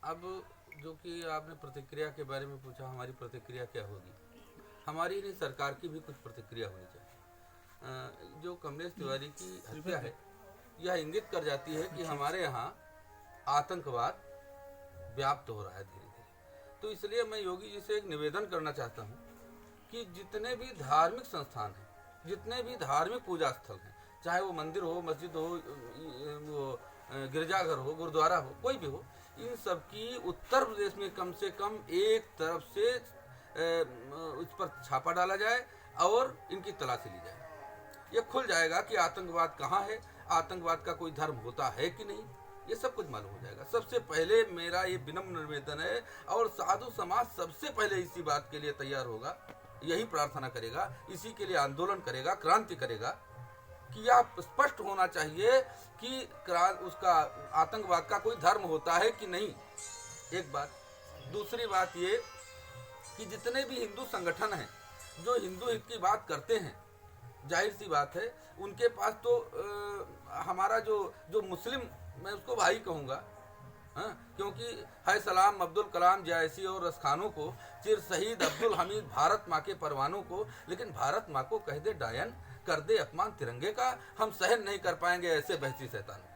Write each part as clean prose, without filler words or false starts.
अब जो कि आपने प्रतिक्रिया के बारे में पूछा, हमारी प्रतिक्रिया क्या होगी। हमारी नहीं, सरकार की भी कुछ प्रतिक्रिया होनी चाहिए। जो कमलेश तिवारी की हत्या है, यह इंगित कर जाती है कि हमारे यहाँ आतंकवाद व्याप्त हो रहा है धीरे धीरे। तो इसलिए मैं योगी जी से एक निवेदन करना चाहता हूँ कि जितने भी धार्मिक संस्थान हैं, जितने भी धार्मिक पूजा स्थल हैं, चाहे वो मंदिर हो, मस्जिद हो, वो गिरजाघर हो, गुरुद्वारा हो, कोई भी हो, इन सब की उत्तर प्रदेश में कम से कम एक तरफ से उस पर छापा डाला जाए और इनकी तलाशी ली जाए। ये खुल जाएगा कि आतंकवाद कहाँ है, आतंकवाद का कोई धर्म होता है कि नहीं, ये सब कुछ मालूम हो जाएगा। सबसे पहले मेरा ये विनम्र निवेदन है, और साधु समाज सबसे पहले इसी बात के लिए तैयार होगा, यही प्रार्थना करेगा, इसी के लिए आंदोलन करेगा, क्रांति करेगा कि यह स्पष्ट होना चाहिए कि उसका आतंकवाद का कोई धर्म होता है कि नहीं। एक बात। दूसरी बात ये कि जितने भी हिंदू संगठन हैं जो हिंदू हित की बात करते हैं, जाहिर सी बात है उनके पास तो हमारा जो मुस्लिम, मैं उसको भाई कहूँगा, हाँ, क्योंकि है सलाम अब्दुल कलाम जैसी और रसखानों को, चिर शहीद अब्दुल हमीद भारत माँ के परवानों को, लेकिन भारत माँ को कह दे डायन, कर दे अपमान तिरंगे का, हम सहन नहीं कर पाएंगे ऐसे बहसी शैतान को।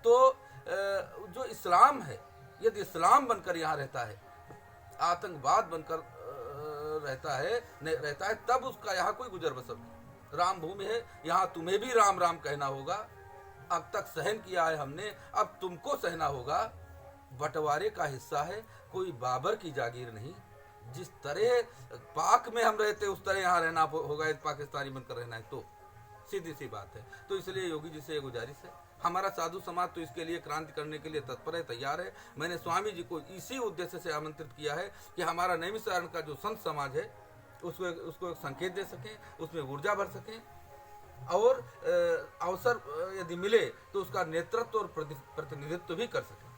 तो जो इस्लाम है, यदि इस्लाम बनकर यहाँ रहता है, आतंकवाद बनकर रहता है, तब उसका यहाँ कोई गुजर बसर नहीं। राम भूमि है, यहाँ तुम्हें भी राम राम कहना होगा। अब तक सहन किया है हमने, अब तुमको सहना होगा। बंटवारे का हिस्सा है, कोई बाबर की जागीर नहीं। जिस तरह पाक में हम रहते उस तरह यहाँ रहना होगा, पाकिस्तानी बनकर रहना है तो सीधी सी बात है। तो इसलिए योगी जी से गुजारिश है, हमारा साधु समाज तो इसके लिए क्रांति करने के लिए तत्पर है, तैयार है। मैंने स्वामी जी को इसी उद्देश्य से आमंत्रित किया है कि हमारा नैमिषारण्य का जो संत समाज है उसको एक संकेत दे सकें, उसमें ऊर्जा भर सकें, और अवसर यदि मिले तो उसका नेतृत्व और प्रतिनिधित्व भी कर सकें।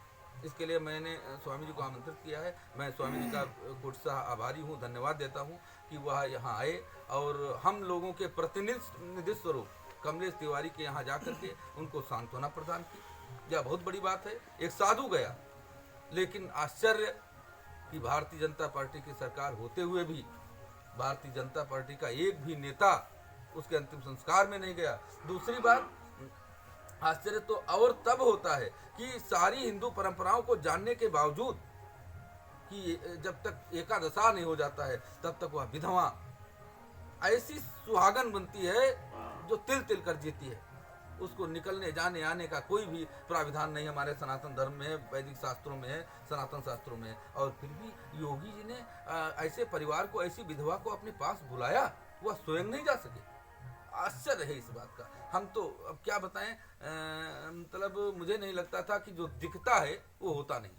इसके लिए मैंने स्वामी जी को आमंत्रित किया है। मैं स्वामी जी का कोटसा आभारी हूँ, धन्यवाद देता हूँ कि वह यहाँ आए और हम लोगों के प्रतिनिधि स्वरूप कमलेश तिवारी के यहाँ जा करके उनको सांत्वना प्रदान की। यह बहुत बड़ी बात है। एक साधु गया, लेकिन आश्चर्य कि भारतीय जनता पार्टी की सरकार होते हुए भी भारतीय जनता पार्टी का एक भी नेता उसके अंतिम संस्कार में नहीं गया। दूसरी बात, आश्चर्य तो और तब होता है कि सारी हिंदू परंपराओं को जानने के बावजूद कि जब तक एकादशा नहीं हो जाता है तब तक वह विधवा ऐसी सुहागन बनती है जो तिल तिल कर जीती है। उसको निकलने जाने आने का कोई भी प्राविधान नहीं हमारे सनातन धर्म में है, वैदिक शास्त्रों में है, सनातन शास्त्रों में है। और फिर भी योगी जी ने ऐसे परिवार को, ऐसी विधवा को अपने पास बुलाया, वह स्वयं नहीं जा सके। आश्चर्य है इस बात का। हम तो अब क्या बताएं, मतलब मुझे नहीं लगता था कि जो दिखता है वो होता नहीं।